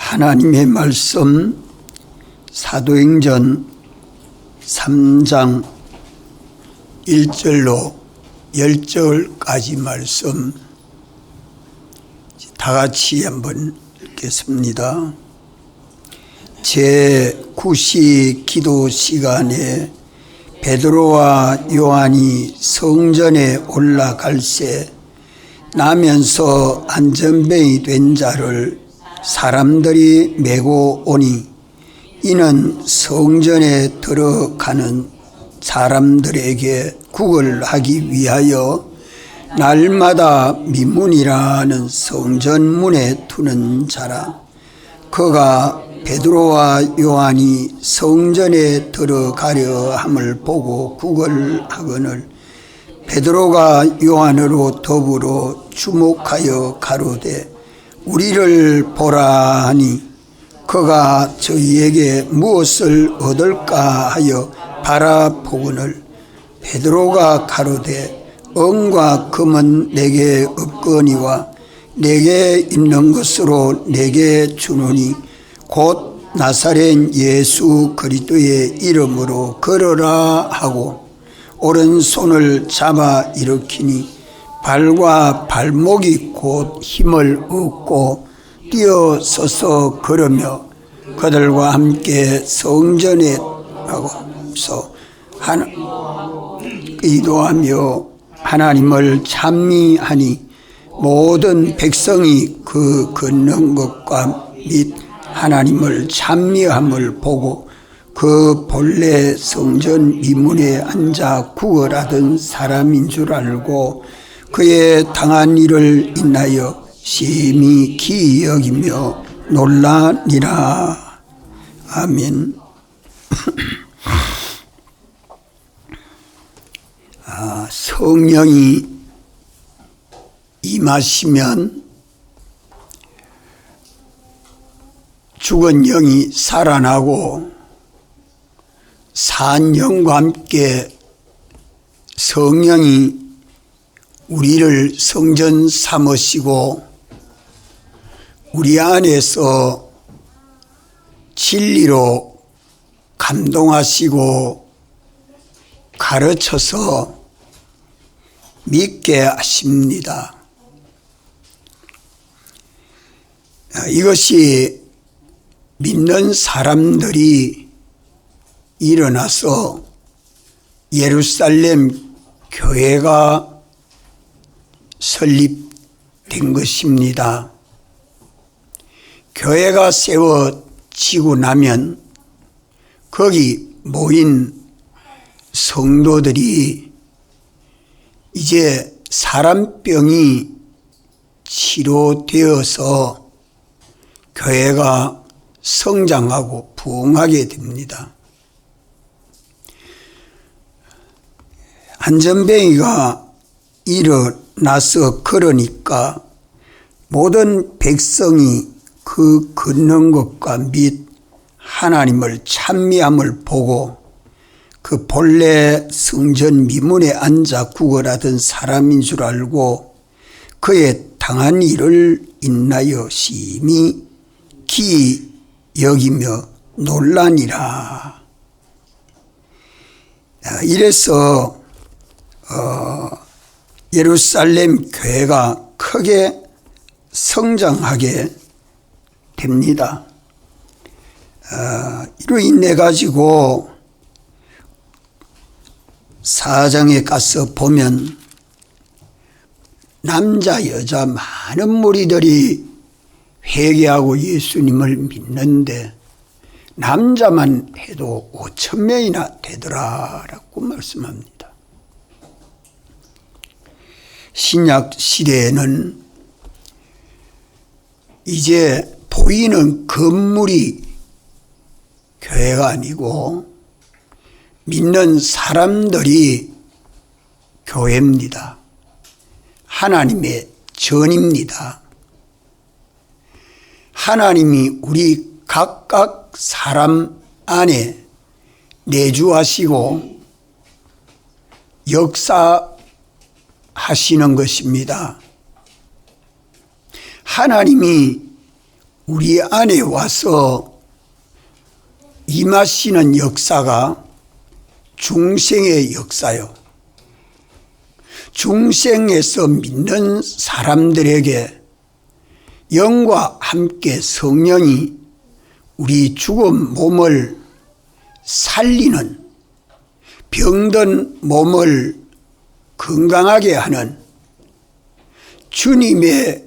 하나님의 말씀 사도행전 3장 1절로 10절까지 말씀 다 같이 한번 읽겠습니다. 제9시 기도 시간에 베드로와 요한이 성전에 올라갈새 나면서 안전병이 된 자를 사람들이 메고 오니 이는 성전에 들어가는 사람들에게 구걸하기 위하여 날마다 미문이라는 성전문에 두는 자라. 그가 베드로와 요한이 성전에 들어가려 함을 보고 구걸하거늘 베드로가 요한으로 더불어 주목하여 가로되 우리를 보라 하니 그가 저희에게 무엇을 얻을까 하여 바라보거늘 베드로가 가로되 은과 금은 내게 없거니와 내게 있는 것으로 내게 주노니 곧 나사렛 예수 그리스도의 이름으로 걸어라 하고 오른손을 잡아 일으키니 발과 발목이 곧 힘을 얻고 뛰어서서 걸으며 그들과 함께 성전에 가서 기도하며 하나님을 찬미하니 모든 백성이 그 걷는 것과 및 하나님을 찬미함을 보고 그 본래 성전 미문에 앉아 구걸하던 사람인 줄 알고 그의 당한 일을 인하여 심히 기이 여기며 놀라니라. 아멘. 성령이 임하시면 죽은 영이 살아나고 산 영과 함께 성령이 우리를 성전 삼으시고 우리 안에서 진리로 감동하시고 가르쳐서 믿게 하십니다. 이것이 믿는 사람들이 일어나서 예루살렘 교회가 설립된 것입니다. 교회가 세워지고 나면 거기 모인 성도들이 이제 사람병이 치료되어서 교회가 성장하고 부흥하게 됩니다. 안전병이가 일어나서 걸으니까 모든 백성이 그 걷는 것과 및 하나님을 찬미함을 보고 그 본래 성전 미문에 앉아 구걸하던 사람인 줄 알고 그의 당한 일을 인하여 심히 기이 여기며 놀라니라. 이래서 예루살렘 교회가 크게 성장하게 됩니다. 이로 인해 가지고 4장에 가서 보면 남자 여자 많은 무리들이 회개하고 예수님을 믿는데 남자만 해도 5,000명이나 되더라라고 말씀합니다. 신약 시대에는 이제 보이는 건물이 교회가 아니고 믿는 사람들이 교회입니다. 하나님의 전입니다. 하나님이 우리 각각 사람 안에 내주하시고 역사하시는 것입니다. 하나님이 우리 안에 와서 임하시는 역사가 중생의 역사요. 중생에서 믿는 사람들에게 영과 함께 성령이 우리 죽은 몸을 살리는, 병든 몸을 건강하게 하는 주님의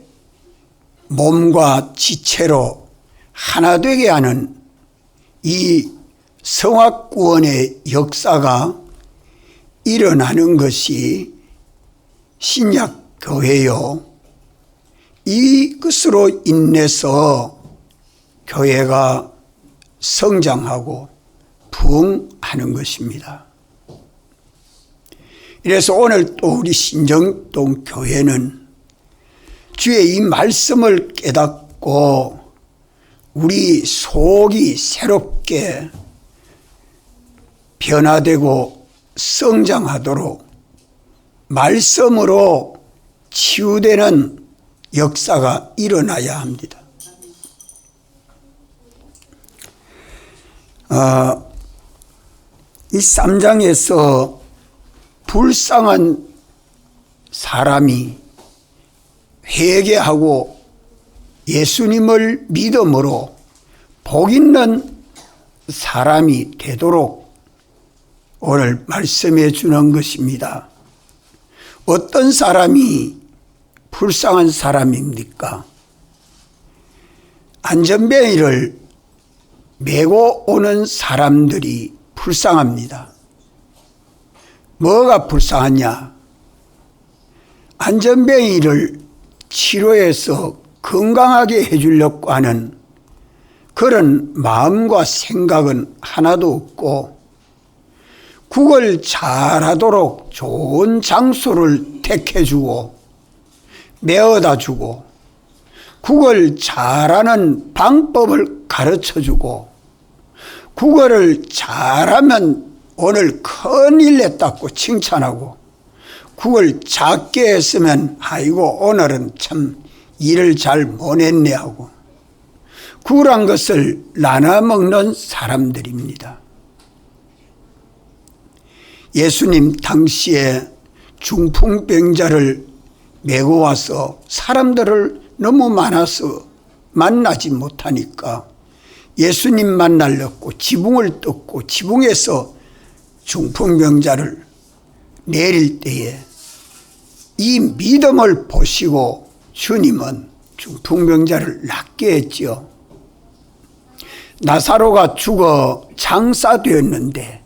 몸과 지체로 하나 되게 하는 이 성화구원의 역사가 일어나는 것이 신약교회요. 이것으로 인해서 교회가 성장하고 부흥하는 것입니다. 그래서 오늘 또 우리 신정동 교회는 주의 이 말씀을 깨닫고 우리 속이 새롭게 변화되고 성장하도록 말씀으로 치유되는 역사가 일어나야 합니다. 이 3장에서 불쌍한 사람이 회개하고 예수님을 믿음으로 복 있는 사람이 되도록 오늘 말씀해 주는 것입니다. 어떤 사람이 불쌍한 사람입니까? 안전뱅이를 메고 오는 사람들이 불쌍합니다. 뭐가 불쌍하냐? 안전뱅이를 치료해서 건강하게 해주려고 하는 그런 마음과 생각은 하나도 없고, 국을 잘하도록 좋은 장소를 택해주고 메어다 주고 국을 잘하는 방법을 가르쳐주고 국어를 잘하면 오늘 큰일 냈다고 칭찬하고 국을 작게 했으면 아이고 오늘은 참 일을 잘 못했네 하고 국이란 것을 나눠 먹는 사람들입니다. 예수님 당시에 중풍병자를 메고 와서 사람들을 너무 많아서 만나지 못하니까 예수님 만나려고 지붕을 뜯고 지붕에서 중풍병자를 내릴 때에 이 믿음을 보시고 주님은 중풍병자를 낫게 했지요. 나사로가 죽어 장사되었는데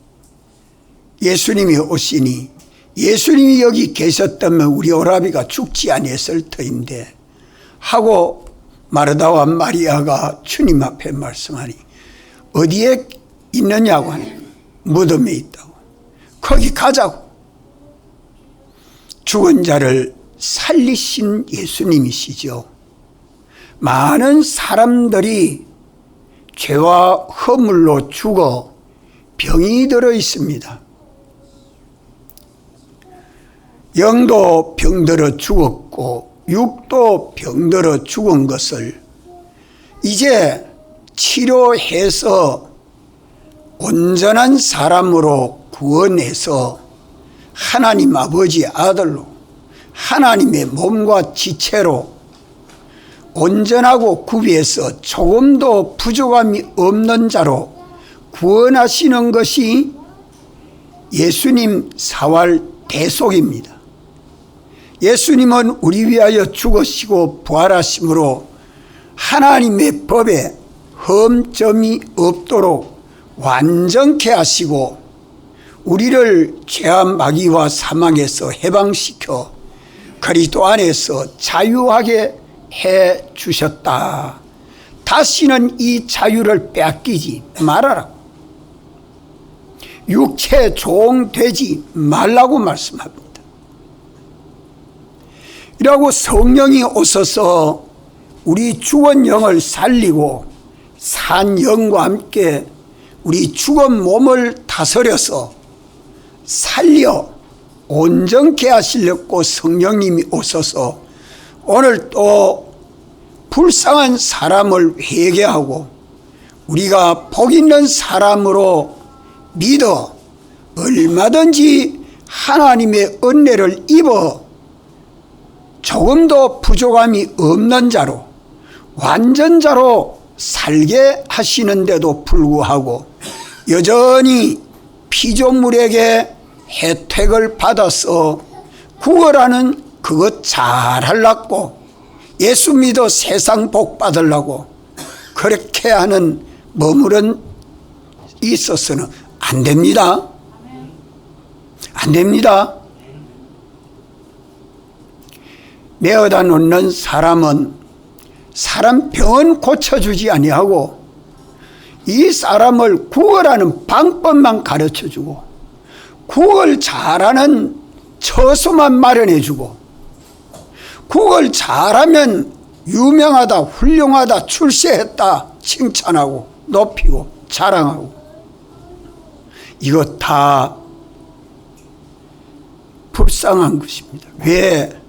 예수님이 오시니 예수님이 여기 계셨다면 우리 오라비가 죽지 아니했을 터인데 하고 마르다와 마리아가 주님 앞에 말씀하니 어디에 있느냐고 하니 무덤에 있다고. 거기 가자고. 죽은 자를 살리신 예수님이시죠. 많은 사람들이 죄와 허물로 죽어 병이 들어 있습니다. 영도 병들어 죽었고 육도 병들어 죽은 것을 이제 치료해서 온전한 사람으로 구원해서 하나님 아버지 아들로 하나님의 몸과 지체로 온전하고 구비해서 조금도 부족함이 없는 자로 구원하시는 것이 예수님 사활 대속입니다. 예수님은 우리 위하여 죽으시고 부활하심으로 하나님의 법에 흠점이 없도록 완전케 하시고 우리를 죄와 마귀와 사망에서 해방시켜 그리스도 안에서 자유하게 해 주셨다. 다시는 이 자유를 빼앗기지 말아라. 육체 종 되지 말라고 말씀합니다. 이라고 성령이 오셔서 우리 죽은 영을 살리고 산 영과 함께 우리 죽은 몸을 다스려서 살려 온전케 하시려고 성령님이 오셔서 오늘 또 불쌍한 사람을 회개하고 우리가 복 있는 사람으로 믿어 얼마든지 하나님의 은혜를 입어 조금도 부족함이 없는 자로 완전자로 살게 하시는데도 불구하고 여전히 피조물에게 혜택을 받아서 구원하는 그것 잘하려고 예수 믿어 세상 복 받으려고 그렇게 하는 머무른 있어서는 안 됩니다. 안 됩니다. 매어다 놓는 사람은 사람 병은 고쳐주지 아니하고 이 사람을 구걸하는 방법만 가르쳐주고 구걸 잘하는 처소만 마련해주고 구걸 잘하면 유명하다 훌륭하다 출세했다 칭찬하고 높이고 자랑하고 이것 다 불쌍한 것입니다. 왜?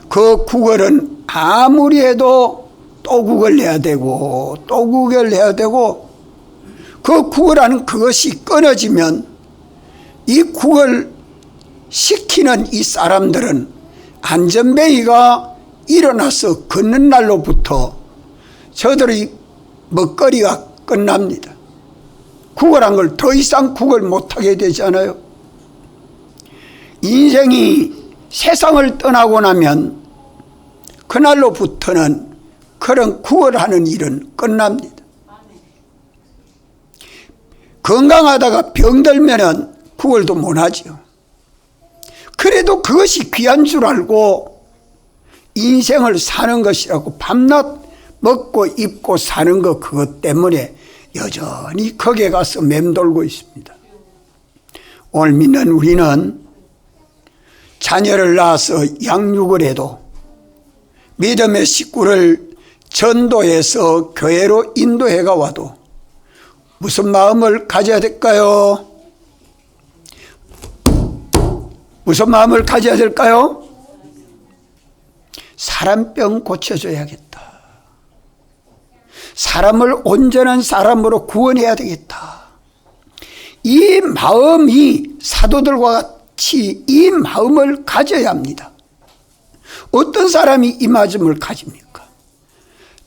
그 구걸은 아무리 해도 또 구걸해야 되고 또 구걸해야 되고 그 구걸하는 그것이 끊어지면 이 구걸 시키는 이 사람들은 안전뱅이가 일어나서 걷는 날로부터 저들의 먹거리가 끝납니다. 구걸한 걸 더 이상 구걸 못하게 되잖아요. 인생이 세상을 떠나고 나면 그날로부터는 그런 구걸하는 일은 끝납니다. 건강하다가 병들면은 구걸도 못하죠. 그래도 그것이 귀한 줄 알고 인생을 사는 것이라고 밤낮 먹고 입고 사는 것 그것 때문에 여전히 거기에 가서 맴돌고 있습니다. 오늘 믿는 우리는 자녀를 낳아서 양육을 해도 믿음의 식구를 전도해서 교회로 인도해가 와도 무슨 마음을 가져야 될까요? 무슨 마음을 가져야 될까요? 사람병 고쳐줘야겠다. 사람을 온전한 사람으로 구원해야 되겠다. 이 마음이 사도들과 같이 이 마음을 가져야 합니다. 어떤 사람이 이 마음을 가집니까?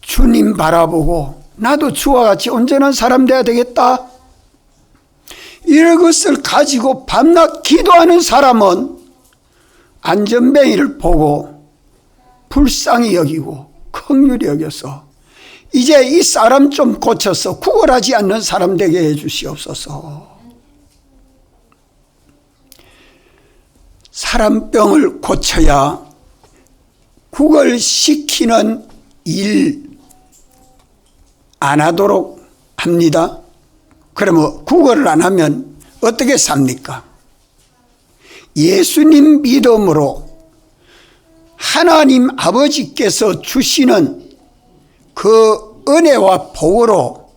주님 바라보고 나도 주와 같이 온전한 사람 돼야 되겠다. 이런 것을 가지고 밤낮 기도하는 사람은 안전뱅이를 보고 불쌍히 여기고 긍휼히 여겨서 이제 이 사람 좀 고쳐서 구걸하지 않는 사람 되게 해주시옵소서. 사람병을 고쳐야 구걸시키는 일 안 하도록 합니다. 그러면 구걸을 안 하면 어떻게 삽니까? 예수님 믿음으로 하나님 아버지께서 주시는 그 은혜와 복으로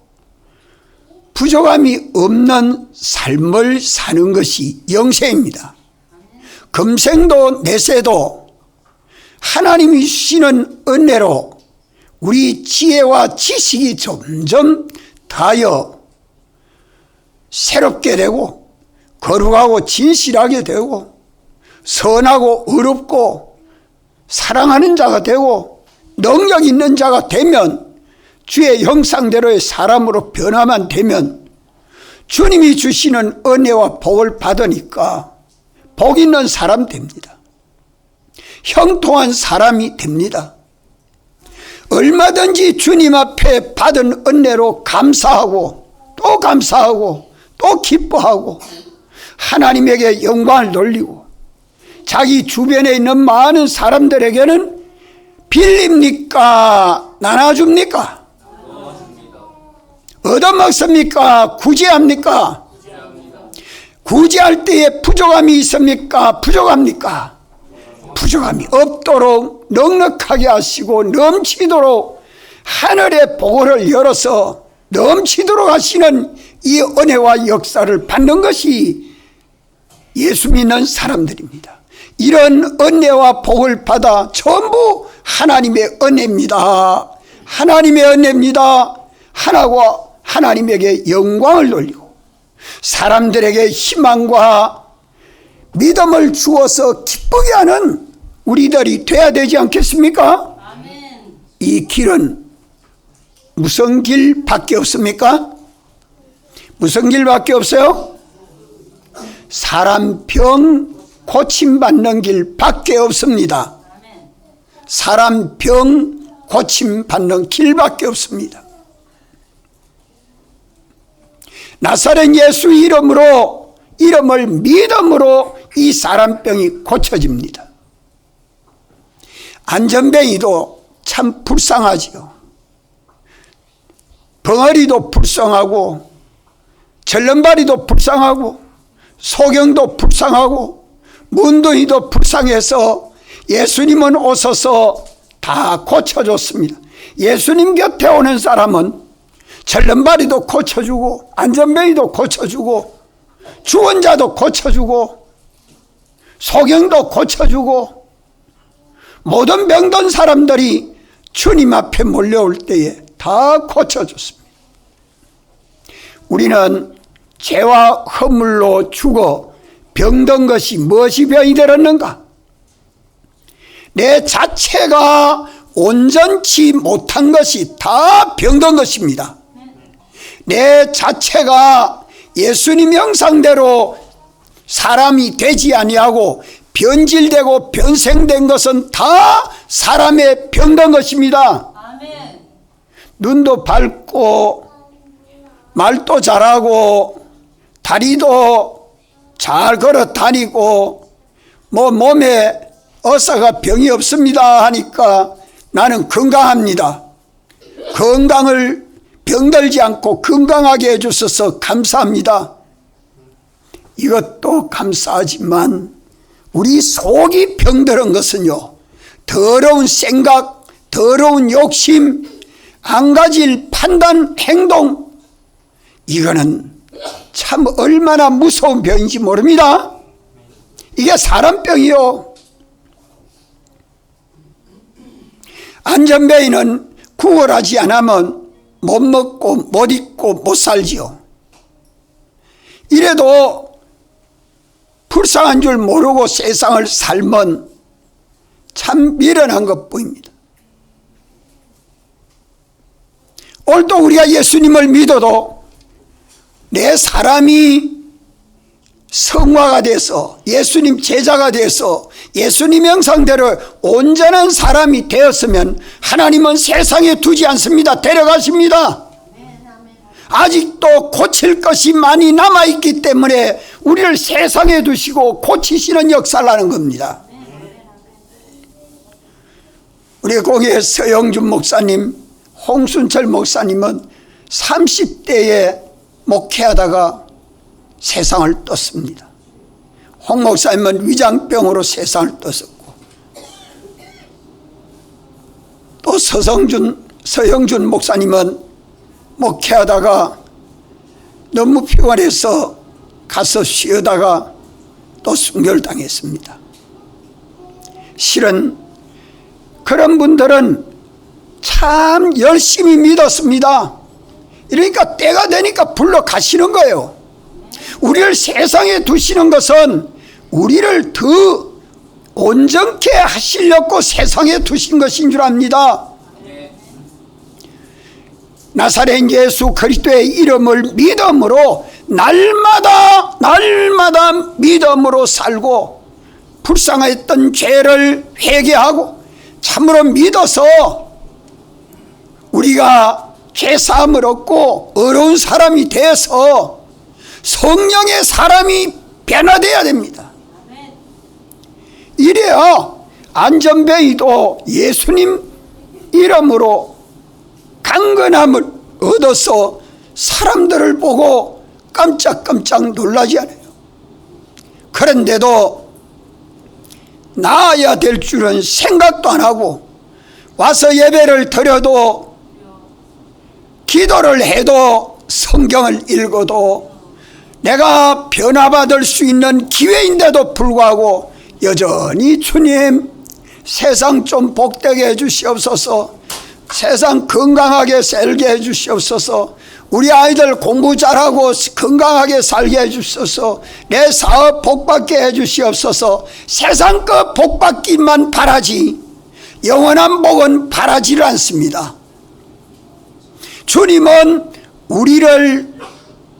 부족함이 없는 삶을 사는 것이 영생입니다. 금생도 내세도 하나님이 주시는 은혜로 우리 지혜와 지식이 점점 다하여 새롭게 되고 거룩하고 진실하게 되고 선하고 의롭고 사랑하는 자가 되고 능력 있는 자가 되면 주의 형상대로의 사람으로 변화만 되면 주님이 주시는 은혜와 복을 받으니까 복 있는 사람 됩니다. 형통한 사람이 됩니다. 얼마든지 주님 앞에 받은 은혜로 감사하고 또 감사하고 또 기뻐하고 하나님에게 영광을 돌리고 자기 주변에 있는 많은 사람들에게는 빌립니까? 나눠줍니까? 얻어먹습니까? 구제합니까? 구제할 때에 부족함이 있습니까? 부족합니까? 부족함이 없도록 넉넉하게 하시고 넘치도록 하늘의 보고를 열어서 넘치도록 하시는 이 은혜와 역사를 받는 것이 예수 믿는 사람들입니다. 이런 은혜와 복을 받아 전부 하나님의 은혜입니다. 하나님의 은혜입니다. 하나고 하나님에게 영광을 돌리고 사람들에게 희망과 믿음을 주어서 기쁘게 하는 우리들이 돼야 되지 않겠습니까? 아멘. 이 길은 무슨 길밖에 없습니까? 무슨 길밖에 없어요? 사람 병 고침받는 길밖에 없습니다. 아멘. 사람 병 고침받는 길밖에 없습니다. 나사렛 예수 이름을 믿음으로 이 사람 병이 고쳐집니다. 안전뱅이도 참 불쌍하지요. 벙어리도 불쌍하고 절름발이도 불쌍하고 소경도 불쌍하고 문둥이도 불쌍해서 예수님은 오셔서 다 고쳐줬습니다. 예수님 곁에 오는 사람은 절름발이도 고쳐주고 안전뱅이도 고쳐주고 죽은 자도 고쳐주고 소경도 고쳐주고 모든 병든 사람들이 주님 앞에 몰려올 때에 다 고쳐줬습니다. 우리는 죄와 허물로 죽어 병든 것이 무엇이 병이 되었는가? 내 자체가 온전치 못한 것이 다 병든 것입니다. 내 자체가 예수님 형상대로 사람이 되지 아니하고 변질되고 변생된 것은 다 사람의 병든 것입니다. 아멘. 눈도 밝고 말도 잘하고 다리도 잘 걸어 다니고 몸에 어사가 병이 없습니다 하니까 나는 건강합니다. 건강을 병들지 않고 건강하게 해주셔서 감사합니다. 이것도 감사하지만 우리 속이 병들은 것은요, 더러운 생각, 더러운 욕심, 안 가질 판단, 행동, 이거는 참 얼마나 무서운 병인지 모릅니다. 이게 사람병이요. 안전뱅이는 구걸하지 않으면 못 먹고 못 입고 못 살지요. 이래도 불쌍한 줄 모르고 세상을 살면 참 미련한 것 보입니다. 오늘도 우리가 예수님을 믿어도 내 사람이 성화가 돼서 예수님 제자가 돼서 예수님 형상대로 온전한 사람이 되었으면 하나님은 세상에 두지 않습니다. 데려가십니다. 아직도 고칠 것이 많이 남아있기 때문에 우리를 세상에 두시고 고치시는 역사를 하는 겁니다. 우리 공예 서영준 목사님, 홍순철 목사님은 30대에 목회하다가 세상을 떴습니다. 홍 목사님은 위장병으로 세상을 떴었고, 또 서영준 목사님은 목회하다가 너무 피곤해서 가서 쉬다가 또 순결당했습니다. 실은 그런 분들은 참 열심히 믿었습니다. 그러니까 때가 되니까 불러 가시는 거예요. 우리를 세상에 두시는 것은 우리를 더 온전케 하시려고 세상에 두신 것인 줄 압니다. 나사렛 예수 그리스도의 이름을 믿음으로 날마다 믿음으로 살고 불쌍했던 죄를 회개하고 참으로 믿어서 우리가 죄사함을 얻고 어려운 사람이 되어서 성령의 사람이 변화되어야 됩니다. 이래야 안전뱅이도 예수님 이름으로 강건함을 얻어서 사람들을 보고 깜짝깜짝 놀라지 않아요. 그런데도 나아야 될 줄은 생각도 안 하고 와서 예배를 드려도 기도를 해도 성경을 읽어도 내가 변화받을 수 있는 기회인데도 불구하고 여전히 주님 세상 좀 복되게 해주시옵소서. 세상 건강하게 살게 해주시옵소서. 우리 아이들 공부 잘하고 건강하게 살게 해주셔서 내 사업 복받게 해주시옵소서. 세상 그 복받기만 바라지 영원한 복은 바라지를 않습니다. 주님은 우리를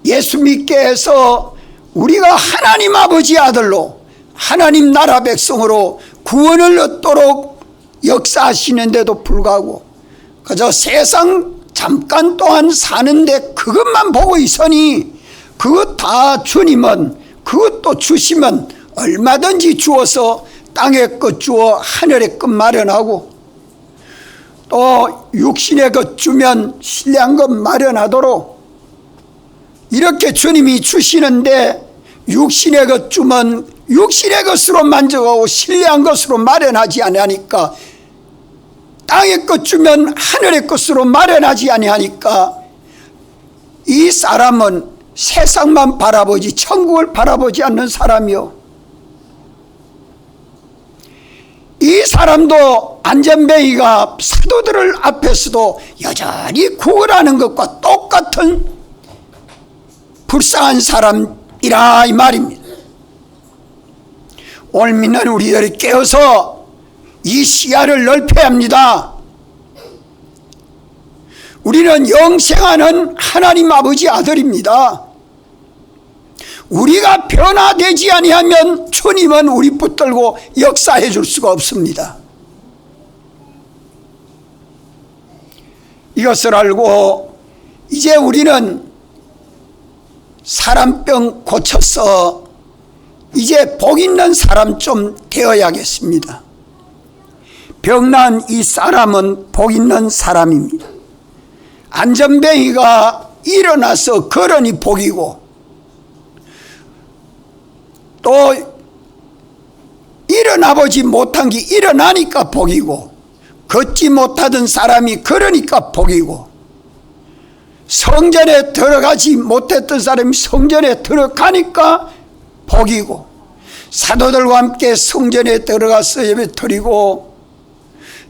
예수 믿게 해서 우리가 하나님 아버지 아들로 하나님 나라 백성으로 구원을 얻도록 역사하시는데도 불구하고 그저 세상 잠깐 동안 사는데 그것만 보고 있으니 그것 다 주님은 그것도 주시면 얼마든지 주어서 땅의 것 주어 하늘의 것 마련하고 또 육신의 것 주면 신뢰한 것 마련하도록 이렇게 주님이 주시는데 육신의 것 주면 육신의 것으로 만족하고 신뢰한 것으로 마련하지 아니하니까 땅의 것 주면 하늘의 것으로 마련하지 아니하니까 이 사람은 세상만 바라보지 천국을 바라보지 않는 사람이요. 이 사람도 안전뱅이가 사도들 앞에서도 여전히 구걸하는 것과 똑같은 불쌍한 사람이라 이 말입니다. 오늘 믿는 우리들이 깨어서 이 시야를 넓혀야 합니다. 우리는 영생하는 하나님 아버지 아들입니다. 우리가 변화되지 아니하면 주님은 우리 붙들고 역사해 줄 수가 없습니다. 이것을 알고 이제 우리는 사람병 고쳐서 이제 복 있는 사람 좀 되어야겠습니다. 병난 이 사람은 복 있는 사람입니다. 안전뱅이가 일어나서 걸으니 복이고 또 일어나보지 못한 게 일어나니까 복이고 걷지 못하던 사람이 걸으니까 복이고 성전에 들어가지 못했던 사람이 성전에 들어가니까 복이고 사도들과 함께 성전에 들어가서 예배 드리고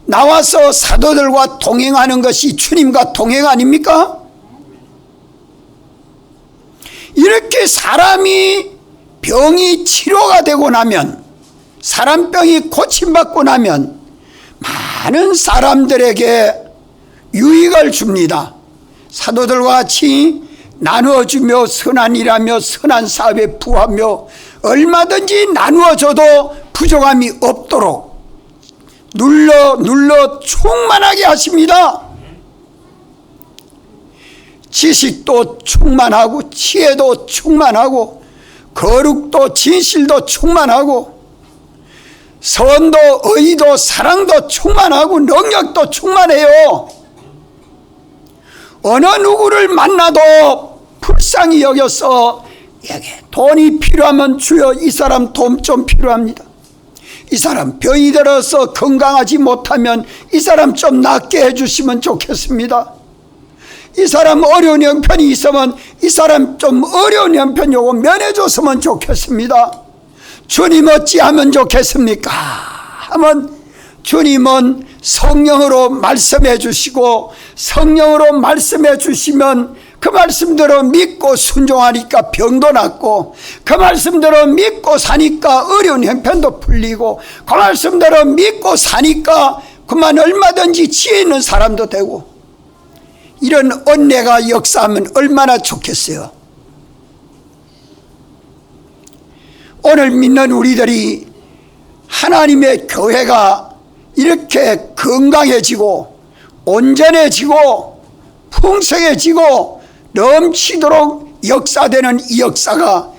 나와서 사도들과 동행하는 것이 주님과 동행 아닙니까? 이렇게 사람이 병이 치료가 되고 나면 사람병이 고침받고 나면 많은 사람들에게 유익을 줍니다. 사도들과 같이 나누어주며 선한 일하며 선한 사업에 부하며 얼마든지 나누어줘도 부족함이 없도록 눌러 충만하게 하십니다. 지식도 충만하고 지혜도 충만하고 거룩도 진실도 충만하고 선도 의도 사랑도 충만하고 능력도 충만해요. 어느 누구를 만나도 불쌍히 여겨서 돈이 필요하면 주여 이 사람 돈 좀 필요합니다. 이 사람 병이 들어서 건강하지 못하면 이 사람 좀 낫게 해주시면 좋겠습니다. 이 사람 어려운 형편이 있으면 이 사람 좀 어려운 형편 요거 면해줬으면 좋겠습니다. 주님 어찌하면 좋겠습니까? 하면 주님은 성령으로 말씀해 주시고 성령으로 말씀해 주시면 그 말씀대로 믿고 순종하니까 병도 낫고 그 말씀대로 믿고 사니까 어려운 형편도 풀리고 그 말씀대로 믿고 사니까 그만 얼마든지 지혜 있는 사람도 되고 이런 은혜가 역사하면 얼마나 좋겠어요. 오늘 믿는 우리들이 하나님의 교회가 이렇게 건강해지고 온전해지고 풍성해지고 넘치도록 역사되는 이 역사가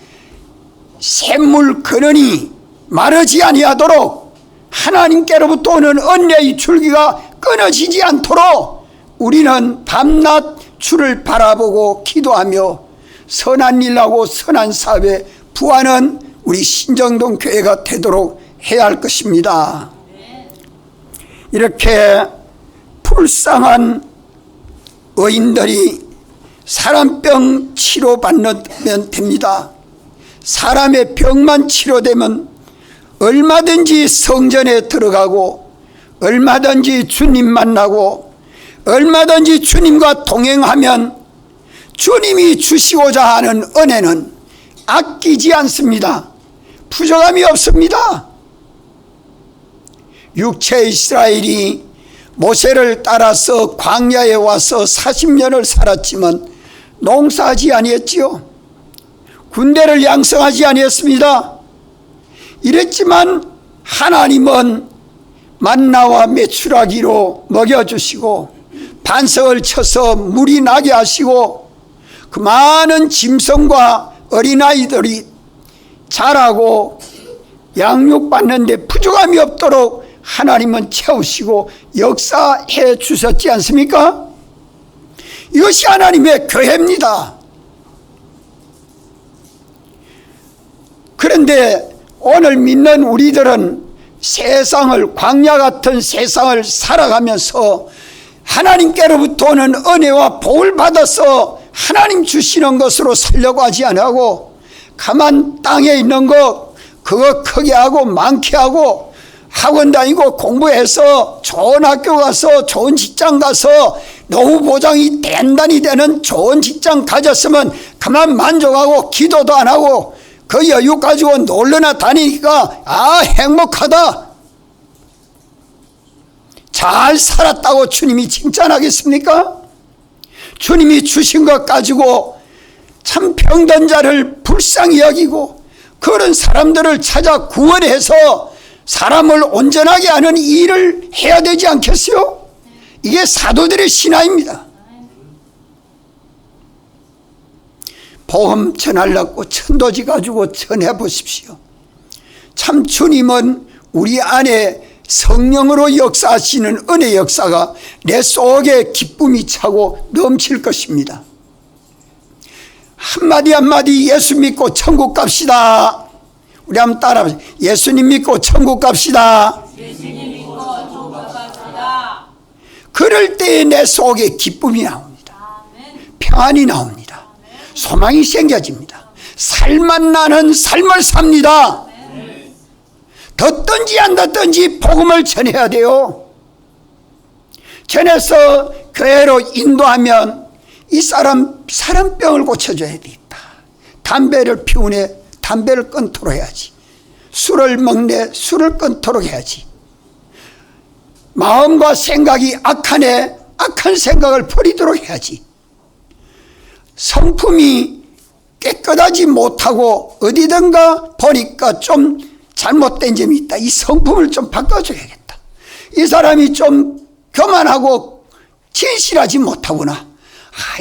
샘물 근원이 마르지 아니하도록 하나님께로부터 오는 은혜의 줄기가 끊어지지 않도록 우리는 밤낮 주를 바라보고 기도하며 선한 일하고 선한 사업에 부하는 우리 신정동 교회가 되도록 해야 할 것입니다. 이렇게 불쌍한 의인들이 사람병 치료받으면 됩니다. 사람의 병만 치료되면 얼마든지 성전에 들어가고 얼마든지 주님 만나고 얼마든지 주님과 동행하면 주님이 주시고자 하는 은혜는 아끼지 않습니다. 부족함이 없습니다. 육체 이스라엘이 모세를 따라서 광야에 와서 40년을 살았지만 농사하지 아니했지요. 군대를 양성하지 아니했습니다. 이랬지만 하나님은 만나와 메추라기로 먹여주시고 반석을 쳐서 물이 나게 하시고 그 많은 짐승과 어린아이들이 자라고 양육받는데 부족함이 없도록 하나님은 채우시고 역사해 주셨지 않습니까? 이것이 하나님의 교회입니다. 그런데 오늘 믿는 우리들은 세상을, 광야 같은 세상을 살아가면서 하나님께로부터 오는 은혜와 복을 받아서 하나님 주시는 것으로 살려고 하지 않고 가만 땅에 있는 것 그거 크게 하고 많게 하고 학원 다니고 공부해서 좋은 학교 가서 좋은 직장 가서 노후 보장이 단단히 되는 좋은 직장 가졌으면 그만 만족하고 기도도 안 하고 그 여유 가지고 놀러나 다니니까 행복하다, 잘 살았다고 주님이 칭찬하겠습니까? 주님이 주신 것 가지고 참 병든 자를 불쌍히 여기고 그런 사람들을 찾아 구원해서 사람을 온전하게 하는 일을 해야 되지 않겠어요? 이게 사도들의 신화입니다. 복음 전하려고 천도지 가지고 전해 보십시오. 참 주님은 우리 안에 성령으로 역사하시는 은혜 역사가 내 속에 기쁨이 차고 넘칠 것입니다. 한마디 한마디 예수 믿고 천국 갑시다. 우리 한번 따라하세요. 예수님 믿고 천국 갑시다. 예수님 믿고 천국 갑시다. 그럴 때에 내 속에 기쁨이 나옵니다. 평안이 나옵니다. 소망이 생겨집니다. 살맛나는 삶을 삽니다. 듣든지 안 듣든지 복음을 전해야 돼요. 전해서 교회로 인도하면 이 사람병을 고쳐줘야 되겠다. 담배를 피우네, 담배를 끊도록 해야지. 술을 먹네, 술을 끊도록 해야지. 마음과 생각이 악하네, 악한 생각을 버리도록 해야지. 성품이 깨끗하지 못하고 어디든가 보니까 좀 잘못된 점이 있다. 이 성품을 좀 바꿔줘야겠다. 이 사람이 좀 교만하고 진실하지 못하구나.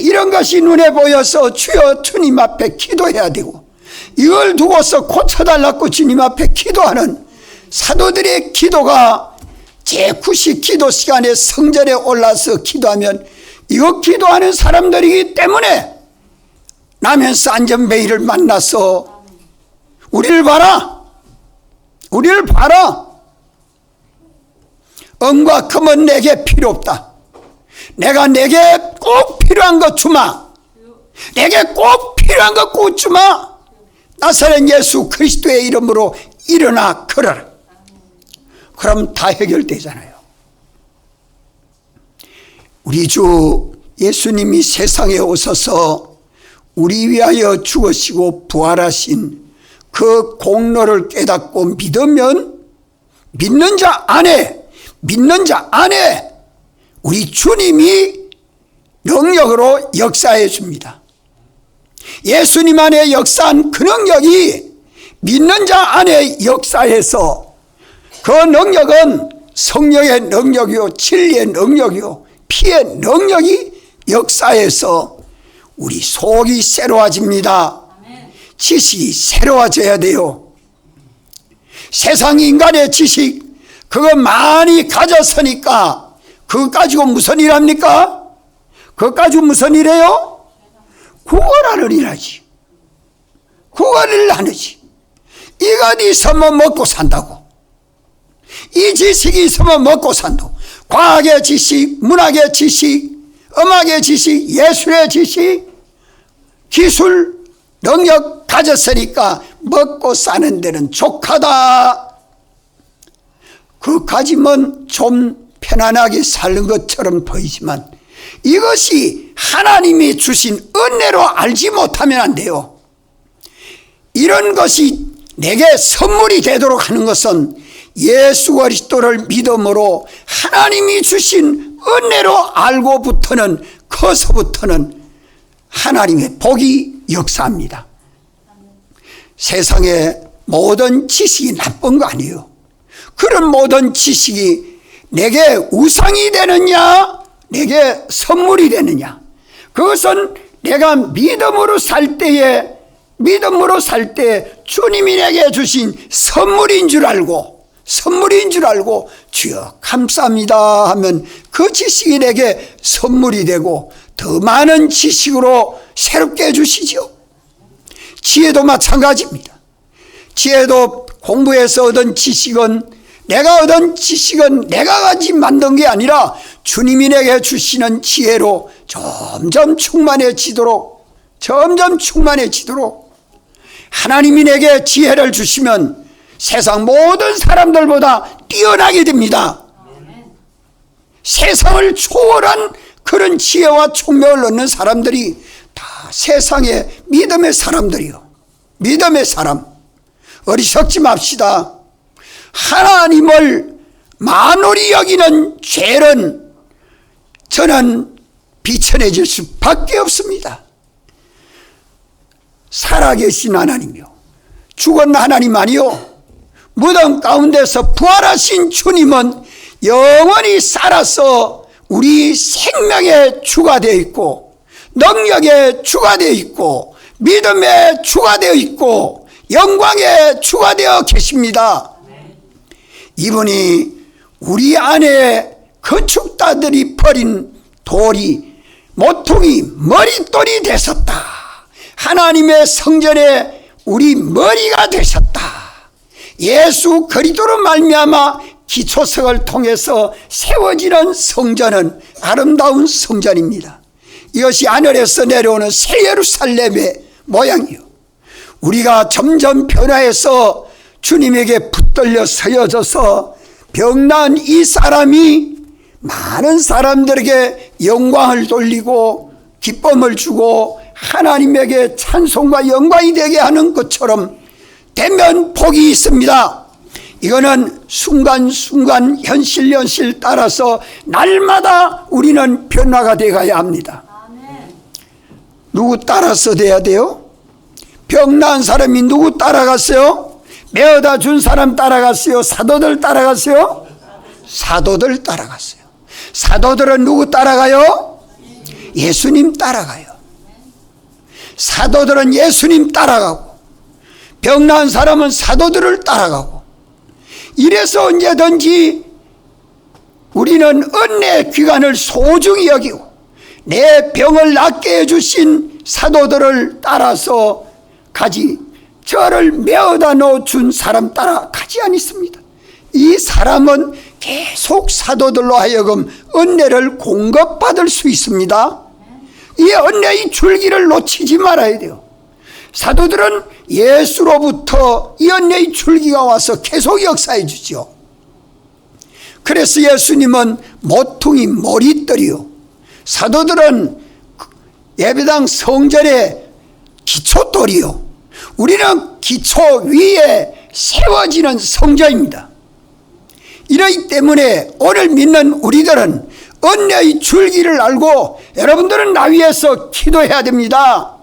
이런 것이 눈에 보여서 주여 주님 앞에 기도해야 되고 이걸 두고서 고쳐달라고 주님 앞에 기도하는 사도들의 기도가 제9시 기도 시간에 성전에 올라서 기도하면 이거 기도하는 사람들이기 때문에 나면서 안전베이를 만나서 우리를 봐라, 우리를 봐라. 은과 금은 내게 필요 없다. 내게 꼭 필요한 것 주마. 내게 꼭 필요한 것 꼭 주마. 나사렛 예수 그리스도의 이름으로 일어나 걸어라. 그럼 다 해결되잖아요. 우리 주 예수님이 세상에 오셔서 우리 위하여 죽으시고 부활하신 그 공로를 깨닫고 믿으면 믿는 자 안에 우리 주님이 능력으로 역사해 줍니다. 예수님 안에 역사한 그 능력이 믿는 자 안에 역사해서 그 능력은 성령의 능력이요, 진리의 능력이요, 피의 능력이 역사해서 우리 속이 새로워집니다. 지식이 새로워져야 돼요. 세상 인간의 지식 그거 많이 가졌으니까 그거 가지고 무슨 일 합니까? 그거 가지고 무슨 일 해요? 구걸하는 일 하지. 구걸을 하는지. 이거 있으면 먹고 산다고. 이 지식이 있으면 먹고 산다고. 과학의 지식, 문학의 지식, 음악의 지식, 예술의 지식, 기술, 능력 가졌으니까 먹고 사는 데는 족하다. 그 가짐은 좀 편안하게 사는 것처럼 보이지만 이것이 하나님이 주신 은혜로 알지 못하면 안 돼요. 이런 것이 내게 선물이 되도록 하는 것은 예수 그리스도를 믿음으로 하나님이 주신 은혜로 알고부터는, 커서부터는 하나님의 복이 역사합니다. 세상의 모든 지식이 나쁜 거 아니에요. 그런 모든 지식이 내게 우상이 되느냐, 내게 선물이 되느냐, 그것은 내가 믿음으로 살 때에 주님이 내게 주신 선물인 줄 알고 주여 감사합니다 하면 그 지식이 내게 선물이 되고 더 많은 지식으로 새롭게 해주시죠. 지혜도 마찬가지입니다. 지혜도 공부해서 얻은 지식은, 내가 얻은 지식은 내가 가지 만든 게 아니라 주님이 내게 주시는 지혜로 점점 충만해지도록 하나님이 내게 지혜를 주시면 세상 모든 사람들보다 뛰어나게 됩니다. 세상을 초월한 그런 지혜와 총명을 얻는 사람들이 다 세상의 믿음의 사람들이요. 믿음의 사람. 어리석지 맙시다. 하나님을 만홀히 여기는 죄는 저는 비천해질 수밖에 없습니다. 살아계신 하나님이요, 죽은 하나님 아니요, 무덤 가운데서 부활하신 주님은 영원히 살아서 우리 생명의 주가 되어 있고, 능력의 주가 되어 있고, 믿음의 주가 되어 있고, 영광의 주가 되어 계십니다. 이분이 우리 안에 건축자들이 버린 돌이, 모퉁이, 머릿돌이 되셨다. 하나님의 성전에 우리 머리가 되셨다. 예수 그리스도로 말미암아 기초석을 통해서 세워지는 성전은 아름다운 성전입니다. 이것이 하늘에서 내려오는 새 예루살렘의 모양이요, 우리가 점점 변화해서 주님에게 붙들려 서여져서 병난 이 사람이 많은 사람들에게 영광을 돌리고 기쁨을 주고 하나님에게 찬송과 영광이 되게 하는 것처럼 되면 복이 있습니다. 이거는 순간순간 현실 따라서 날마다 우리는 변화가 되어가야 합니다. 누구 따라서 돼야 돼요? 병난 사람이 누구 따라갔어요? 메어다 준 사람 따라갔어요? 사도들 따라갔어요? 사도들 따라갔어요. 사도들은 누구 따라가요? 예수님 따라가요. 사도들은 예수님 따라가고, 병난 사람은 사도들을 따라가고, 이래서 언제든지 우리는 은혜의 기간을 소중히 여기고 내 병을 낫게 해주신 사도들을 따라서 가지, 저를 메어다 놓아준 사람 따라 가지 않습니다. 이 사람은 계속 사도들로 하여금 은혜를 공급받을 수 있습니다. 이 은혜의 줄기를 놓치지 말아야 돼요. 사도들은 예수로부터 이 은혜의 줄기가 와서 계속 역사해 주죠. 그래서 예수님은 모퉁이 머릿돌이요, 사도들은 예배당 성전의 기초돌이요, 우리는 기초 위에 세워지는 성전입니다. 이러기 때문에 오늘 믿는 우리들은 은혜의 줄기를 알고 여러분들은 나 위해서 기도해야 됩니다.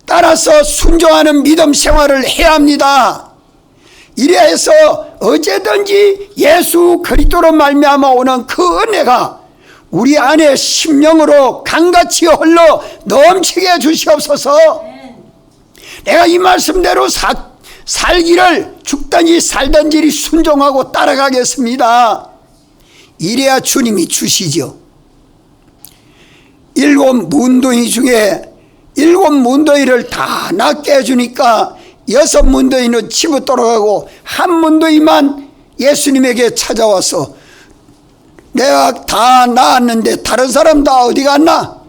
따라서 순종하는 믿음 생활을 해야 합니다. 이래서 어제든지 예수 그리스도로 말미암아 오는 그 은혜가 우리 안에 심령으로 강같이 흘러 넘치게 해주시옵소서. 내가 이 말씀대로 살기를 죽든지 살든지 순종하고 따라가겠습니다. 이래야 주님이 주시죠. 7 문둥이 중에 7 문둥이를 다 낫게 해주니까 6 문둥이는 집에 돌아가고 1 문둥이만 예수님에게 찾아와서 내가 다 나았는데 다른 사람 다 어디 갔나?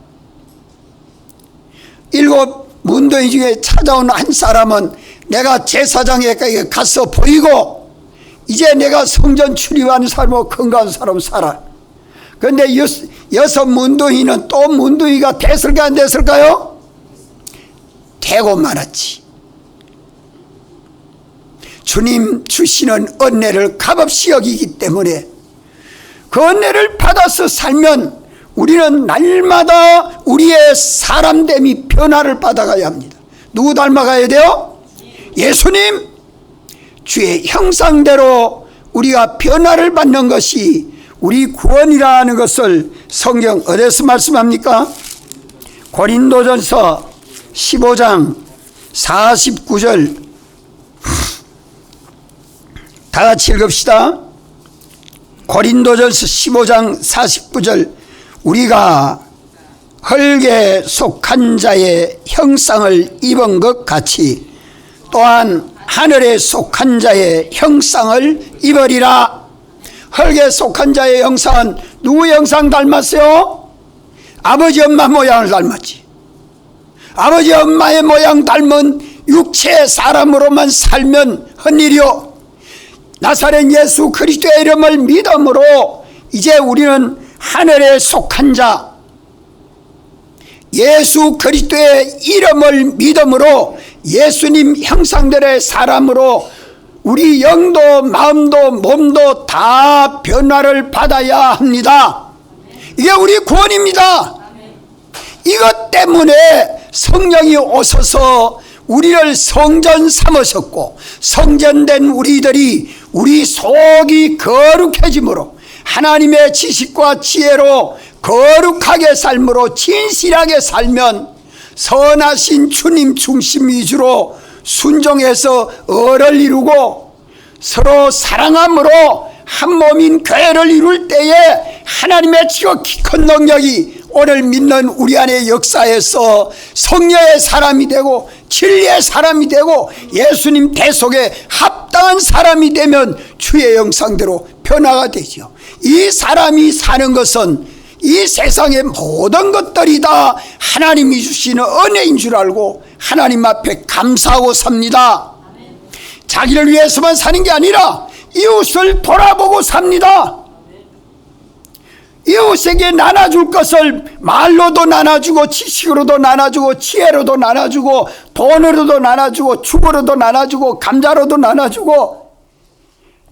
7 문둥이 중에 찾아온 한 사람은 내가 제사장에게 가서 보이고 이제 내가 성전 출입하는 사람하고 건강한 사람 살아. 그런데 여섯 문둥이는 또 문둥이가 됐을까 안 됐을까요? 되고 말았지. 주님 주시는 은혜를 값없이 여기기 때문에 그 은혜를 받아서 살면 우리는 날마다 우리의 사람됨이 변화를 받아가야 합니다. 누구 닮아가야 돼요? 예수님. 주의 형상대로 우리가 변화를 받는 것이 우리 구원이라는 것을 성경 어디서 말씀합니까? 고린도전서 15장 49절 다 같이 읽읍시다. 고린도전서 15장 49절 우리가 흙에 속한 자의 형상을 입은 것 같이 또한 하늘에 속한 자의 형상을 입으리라. 흙에 속한 자의 형상은 누구 형상 닮았어요? 아버지 엄마 모양을 닮았지. 아버지 엄마의 모양 닮은 육체의 사람으로만 살면 헛일이요. 나사렛 예수 그리스도의 이름을 믿음으로 이제 우리는 하늘에 속한 자, 예수 그리스도의 이름을 믿음으로 예수님 형상대로의 사람으로 우리 영도 마음도 몸도 다 변화를 받아야 합니다. 이게 우리 구원입니다. 이것 때문에 성령이 오셔서 우리를 성전 삼으셨고 성전된 우리들이 우리 속이 거룩해짐으로 하나님의 지식과 지혜로 거룩하게 삶으로 진실하게 살면 선하신 주님 중심 위주로 순종해서 을을 이루고 서로 사랑함으로 한 몸인 교회를 이룰 때에 하나님의 지극히 큰 능력이 오늘 믿는 우리 안에 역사에서 성령의 사람이 되고 진리의 사람이 되고 예수님 대속에 합당한 사람이 되면 주의 형상대로 변화가 되죠. 이 사람이 사는 것은 이 세상의 모든 것들이 다 하나님이 주시는 은혜인 줄 알고 하나님 앞에 감사하고 삽니다. 자기를 위해서만 사는 게 아니라 이웃을 돌아보고 삽니다. 이웃에게 나눠줄 것을 말로도 나눠주고 지식으로도 나눠주고 지혜로도 나눠주고 돈으로도 나눠주고 죽으로도 나눠주고 감자로도 나눠주고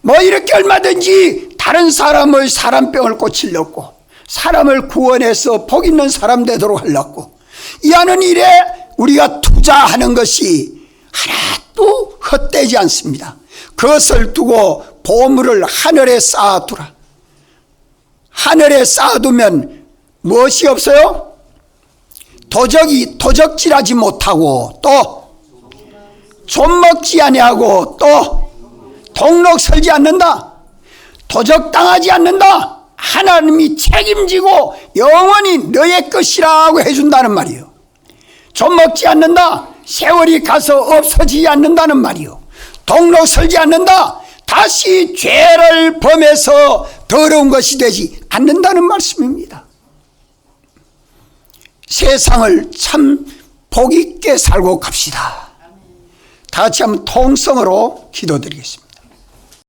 뭐 이렇게 얼마든지 다른 사람의 사람병을 고치려고 사람을 구원해서 복 있는 사람 되도록 하려고 이 하는 일에 우리가 투자하는 것이 하나도 헛되지 않습니다. 그것을 두고 보물을 하늘에 쌓아두라. 하늘에 쌓아두면 무엇이 없어요? 도적질하지 못하고 또 좀먹지 아니하고 또 동록 설지 않는다. 도적당하지 않는다. 하나님이 책임지고 영원히 너의 것이라고 해준다는 말이에요. 좀먹지 않는다. 세월이 가서 없어지지 않는다는 말이에요. 동록 설지 않는다. 다시 죄를 범해서 더러운 것이 되지 않는다는 말씀입니다. 세상을 참 복 있게 살고 갑시다. 다 같이 한번 통성으로 기도드리겠습니다.